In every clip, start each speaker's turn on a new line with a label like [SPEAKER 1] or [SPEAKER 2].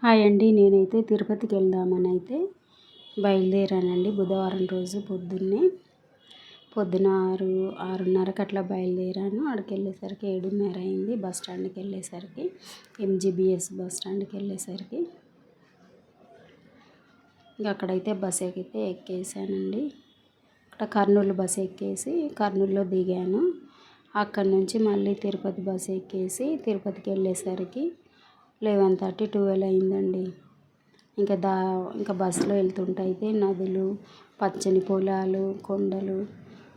[SPEAKER 1] Hi అండి. నేనైతే తిరుపతికి వెళ్దామని అయితే బయలుదేరానండి. బుధవారం రోజు పొద్దున 6:30కి అట్లా బయలుదేరాను. అక్కడికి వెళ్ళేసరికి 7:30 అయింది. బస్ స్టాండ్కి వెళ్ళేసరికి ఎంజీబీఎస్ బస్ స్టాండ్కి వెళ్ళేసరికి ఇంకా అక్కడైతే బస్ ఎక్కేసానండి. అక్కడ కర్నూలు బస్ ఎక్కేసి కర్నూలులో దిగాను. అక్కడి నుంచి మళ్ళీ తిరుపతి బస్ ఎక్కేసి తిరుపతికి వెళ్ళేసరికి 11:30, 12 అయిందండి. ఇంకా బస్సులో వెళ్తుంటే అయితే నదులు, పచ్చని పొలాలు, కొండలు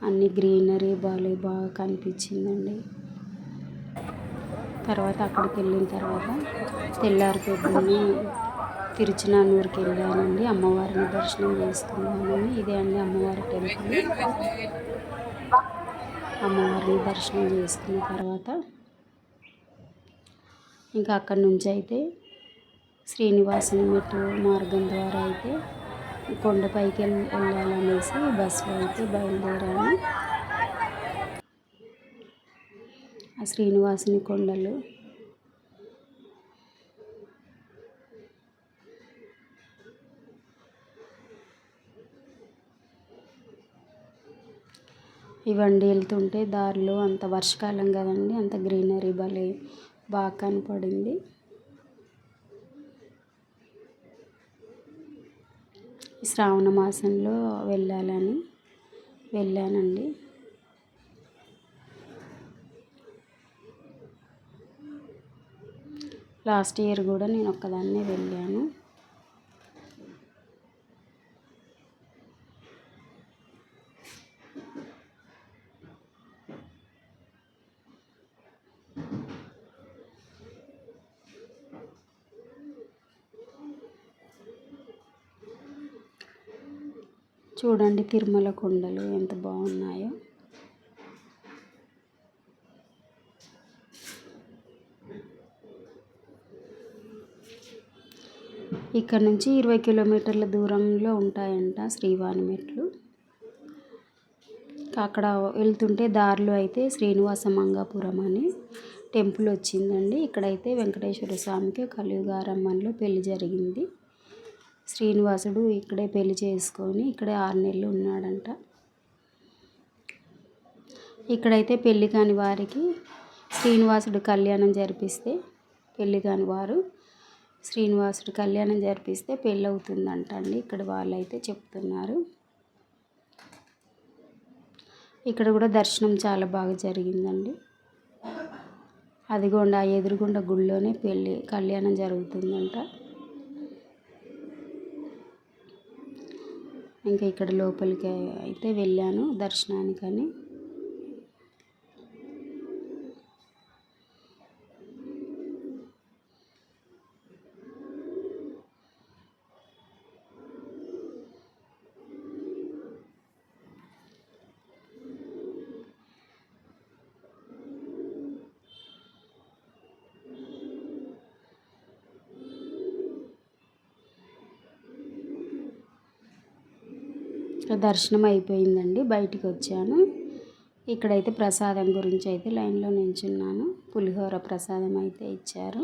[SPEAKER 1] అన్నీ గ్రీనరీ బాగా కనిపించిందండి. తర్వాత అక్కడికి వెళ్ళిన తర్వాత తెల్లారి పొద్దున్నే తిరుచానూరుకి వెళ్ళానండి. అమ్మవారిని దర్శనం చేసుకున్నామని. ఇదే అండి అమ్మవారి టెంపుల్. అమ్మవారిని దర్శనం చేసుకున్న తర్వాత ఇంకా అక్కడి నుంచి అయితే శ్రీనివాసుని మెట్టు మార్గం ద్వారా అయితే కొండపైకి వెళ్ళాలనేసి బస్సులో అయితే బయలుదేరాను. ఆ శ్రీనివాసుని కొండలు ఇవండి. వెళ్తుంటే దారిలో అంత వర్షాకాలం కదండి, అంత గ్రీనరీ బాగా కనపడింది. శ్రావణ మాసంలో వెళ్ళానండి. లాస్ట్ ఇయర్ కూడా నేను ఒక్కదాన్నే వెళ్ళాను. చూడండి తిరుమల కొండలు ఎంత బాగున్నాయో. ఇక్కడ నుంచి 20 కిలోమీటర్ల దూరంలో ఉంటాయంట శ్రీవారి మెట్లు. అక్కడ వెళ్తుంటే దారిలో అయితే శ్రీనివాస మంగాపురం అని టెంపుల్ వచ్చిందండి. ఇక్కడైతే వెంకటేశ్వర స్వామికి కలియుగారంభంలో పెళ్లి జరిగింది. శ్రీనివాసుడు ఇక్కడే పెళ్లి చేసుకొని ఇక్కడే 6 నెలలు ఉన్నాడంట. ఇక్కడైతే పెళ్లి కాని వారికి శ్రీనివాసుడు కళ్యాణం జరిపిస్తే శ్రీనివాసుడు కళ్యాణం జరిపిస్తే పెళ్ళి అవుతుందంట అండి. ఇక్కడ వాళ్ళైతే చెప్తున్నారు. ఇక్కడ కూడా దర్శనం చాలా బాగా జరిగిందండి. అదిగోండి ఆ ఎదురుగుండ గుడిలోనే కళ్యాణం జరుగుతుందంట. ఇంకా ఇక్కడ లోపలికి అయితే వెళ్ళాను దర్శనానికని. దర్శనం అయిపోయిందండి. బయటికి వచ్చాను. ఇక్కడైతే ప్రసాదం గురించి అయితే లైన్లో నించున్నాను. పులిహోర ప్రసాదం అయితే ఇచ్చారు.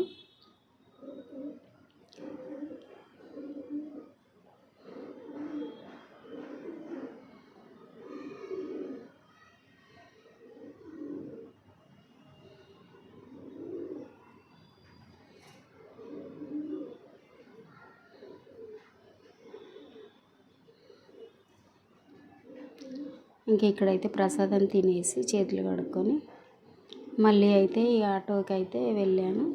[SPEAKER 1] ఇంకా ఇక్కడైతే ప్రసాదం తినేసి చేతులు కడుక్కొని మళ్ళీ అయితే ఈ ఆటోకి అయితే వెళ్ళాను.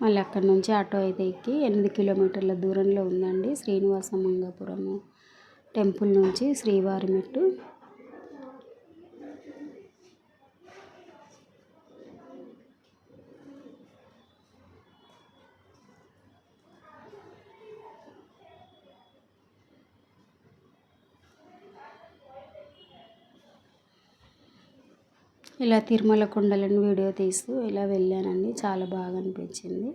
[SPEAKER 1] మళ్ళీ అక్కడి నుంచి ఆటో అయితే ఎక్కి 8 కిలోమీటర్ల దూరంలో ఉందండి శ్రీనివాస మంగాపురము టెంపుల్ నుంచి శ్రీవారి మెట్టు. ఇలా తిరుమల కొండలను వీడియో తీస్తూ ఇలా వెళ్ళానండి. చాలా బాగా అనిపించింది.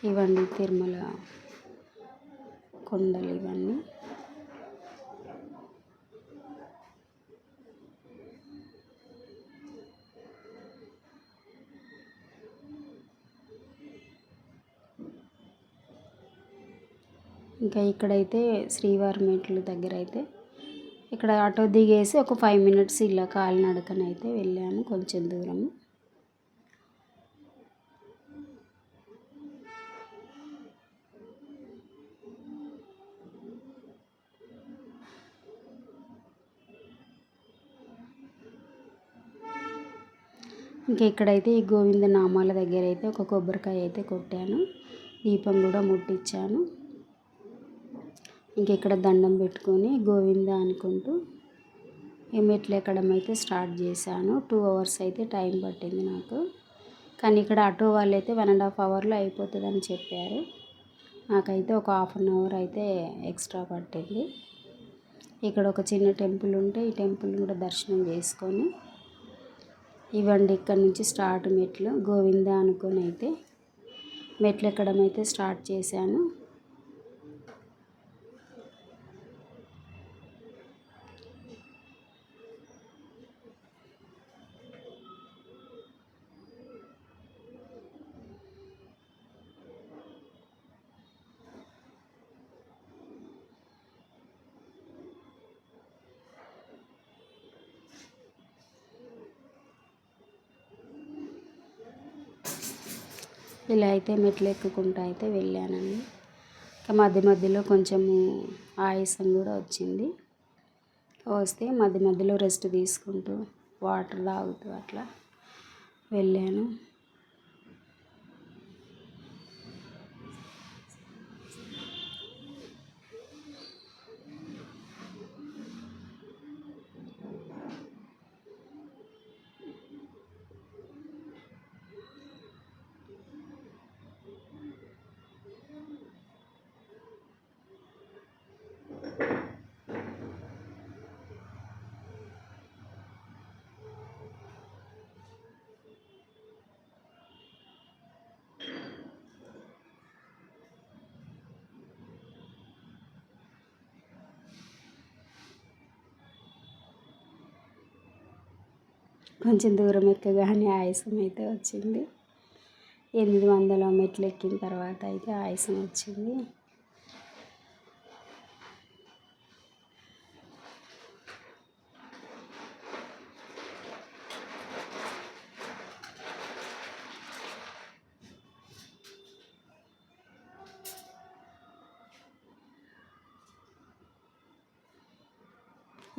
[SPEAKER 1] ఇవన్నీ తిరుమల కొండలు ఇవన్నీ. ఇంకా ఇక్కడైతే శ్రీవారి మెట్ల దగ్గర అయితే ఇక్కడ ఆటో దిగేసి ఒక 5 మినిట్స్ ఇలా కాలినడకనైతే వెళ్ళాను కొంచెం దూరం. ఇంకా ఇక్కడైతే ఈ గోవింద నామాల దగ్గర అయితే ఒక కొబ్బరికాయ అయితే కొట్టాను, దీపం కూడా ముట్టించాను. ఇంక ఇక్కడ దండం పెట్టుకొని గోవింద అనుకుంటూ ఈ మెట్లు ఎక్కడం అయితే స్టార్ట్ చేశాను. 2 అవర్స్ అయితే టైం పట్టింది నాకు. కానీ ఇక్కడ ఆటో వాళ్ళు అయితే 1.5 అవర్లో అయిపోతుందని చెప్పారు. నాకైతే ఒక 1/2 అవర్ అయితే ఎక్స్ట్రా పట్టింది. ఇక్కడ ఒక చిన్న టెంపుల్ ఉంటే ఈ టెంపుల్ కూడా దర్శనం చేసుకొని ఇవ్వండి ఇక్కడ నుంచి స్టార్ట్ మెట్లు గోవింద అనుకొని అయితే మెట్లు ఎక్కడం అయితే స్టార్ట్ చేశాను. ఇలా అయితే మెట్లు ఎక్కుకుంటూ అయితే వెళ్ళానండి. ఇంకా మధ్య మధ్యలో కొంచెము ఆయాసం కూడా వచ్చింది. వస్తే మధ్య మధ్యలో రెస్ట్ తీసుకుంటూ వాటర్ తాగుతూ అట్లా వెళ్ళాను. కొంచెం దూరం ఎక్కగానే ఆయాసం అయితే వచ్చింది. 800 మెట్లు ఎక్కిన తర్వాత అయితే ఆయాసం వచ్చింది.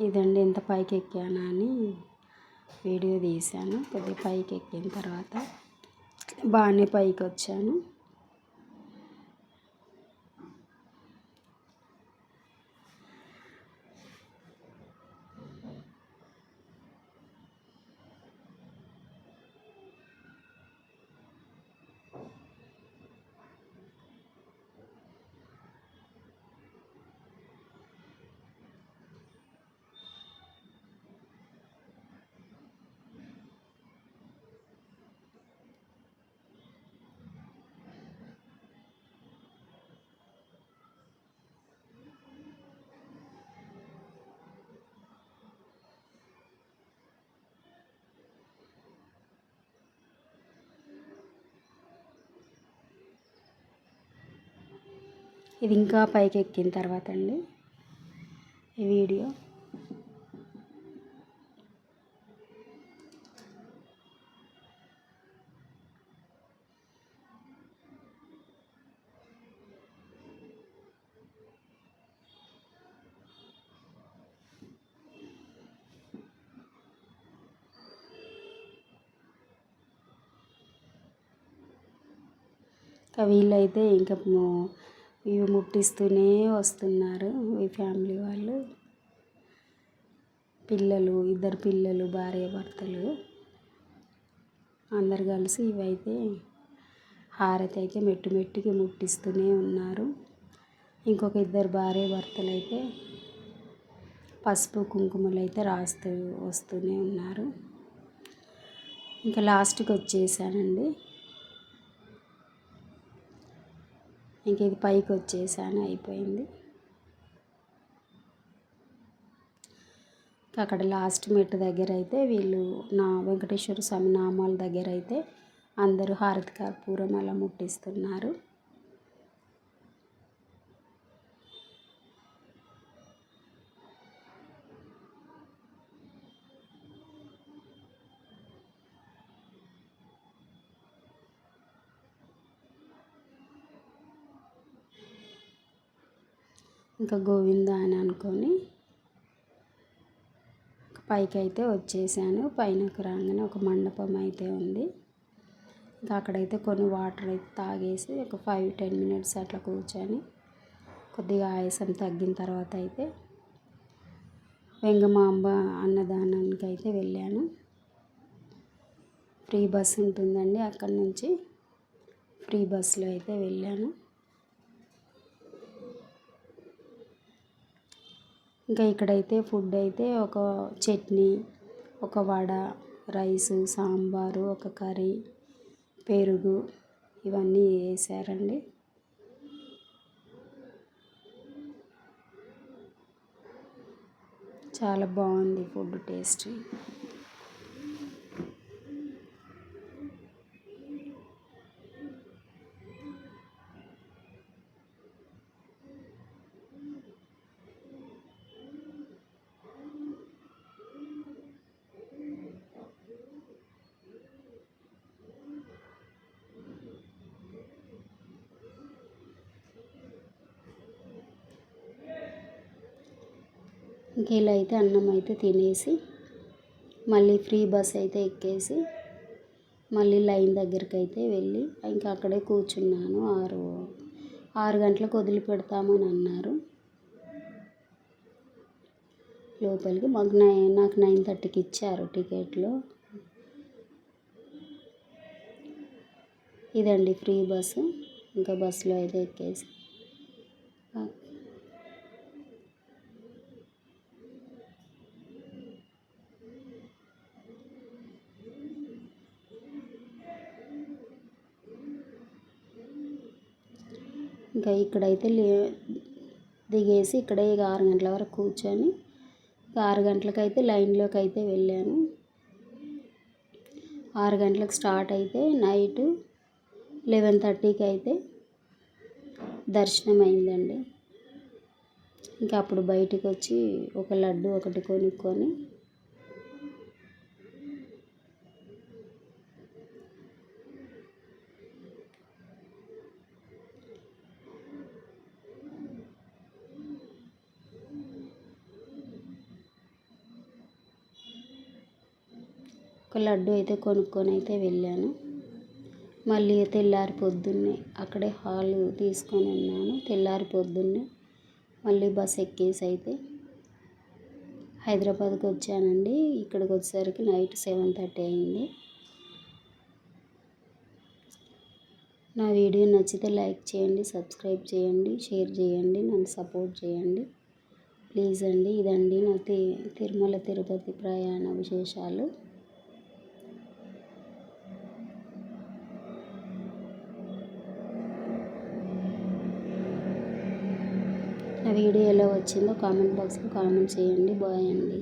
[SPEAKER 1] ఇదండి ఎంత పైకి ఎక్కానా అని వీడియో తీశాను. కొద్దిగా పైకి ఎక్కిన తర్వాత బాగానే పైకి వచ్చాను. ఇది ఇంకా పైకి ఎక్కిన తర్వాత అండి ఈ వీడియో. వీళ్ళైతే ఇంకా ఇవి ముట్టిస్తూనే వస్తున్నారు. ఈ ఫ్యామిలీ వాళ్ళు, పిల్లలు, 2 పిల్లలు, భార్య భర్తలు అందరు కలిసి ఇవైతే హారతి అయితే మెట్టు మెట్టుకి ముట్టిస్తూనే ఉన్నారు. ఇంకొక ఇద్దరు భార్య భర్తలు అయితే పసుపు కుంకుమలు అయితే రాస్తూ వస్తూనే ఉన్నారు. ఇంకా లాస్ట్కి వచ్చేసానండి. ఇంక ఇది పైకి వచ్చేసాను, అయిపోయింది. అక్కడ లాస్ట్ మెట్టు దగ్గర అయితే వీళ్ళు నా వెంకటేశ్వర స్వామి నామాల దగ్గర అయితే అందరూ హారతి కర్పూరం అలా ముట్టిస్తున్నారు. ఇంకా గోవింద అని అనుకొని పైకి అయితే వచ్చేసాను. పైనకు రాగానే ఒక మండపం అయితే ఉంది. ఇంకా అక్కడైతే కొన్ని వాటర్ అయితే తాగేసి ఒక 5-10 మినిట్స్ అట్లా కూర్చొని కొద్దిగా ఆయాసం తగ్గిన తర్వాత అయితే వెంగమాంబ అన్నదానానికి అయితే వెళ్ళాను. ఫ్రీ బస్ ఉంటుందండి, అక్కడి నుంచి ఫ్రీ బస్సులో అయితే వెళ్ళాను. ఇంకా ఇక్కడైతే ఫుడ్ అయితే ఒక చట్నీ, ఒక వడ, రైసు, సాంబారు, ఒక కర్రీ, పెరుగు ఇవన్నీ వేసారండి. చాలా బాగుంది ఫుడ్ టేస్ట్. ఇంక ఇలా అయితే అన్నం అయితే తినేసి మళ్ళీ ఫ్రీ బస్ అయితే ఎక్కేసి మళ్ళీ లైన్ దగ్గరికి అయితే వెళ్ళి ఇంకా అక్కడే కూర్చున్నాను. 6 గంటలకు వదిలిపెడతామని అన్నారు లోపలికి. నాకు 9:30కి ఇచ్చారు టికెట్లు. ఇదండి ఫ్రీ బస్సు. ఇంకా బస్సులో అయితే ఎక్కేసి ఇంకా ఇక్కడైతే దిగేసి ఇక్కడే ఇక 6 గంటల వరకు కూర్చొని 6 గంటలకైతే లైన్లోకి అయితే వెళ్ళాను. 6 గంటలకు స్టార్ట్ అయితే నైట్ 11:30కి అయితే దర్శనం అయిందండి. ఇంకా అప్పుడు బయటికి వచ్చి ఒక లడ్డు ఒకటి కొనుక్కొని ఒక లడ్డు అయితే కొనుక్కొని అయితే వెళ్ళాను. మళ్ళీ తెల్లారి పొద్దున్నే అక్కడే హాల్ తీసుకొని ఉన్నాను. తెల్లారి పొద్దున్నే మళ్ళీ బస్ ఎక్కేసి అయితే హైదరాబాద్కి వచ్చానండి. ఇక్కడికి వచ్చేసరికి నైట్ 7:30 అయింది. నా వీడియో నచ్చితే లైక్ చేయండి, సబ్స్క్రైబ్ చేయండి, షేర్ చేయండి, నన్ను సపోర్ట్ చేయండి ప్లీజ్ అండి. ఇదండి నా తిరుమల తిరుపతి ప్రయాణ విశేషాలు. నా వీడియో ఎలా వచ్చిందో కామెంట్ బాక్స్లో కామెంట్ చేయండి. బాయ్ అండి.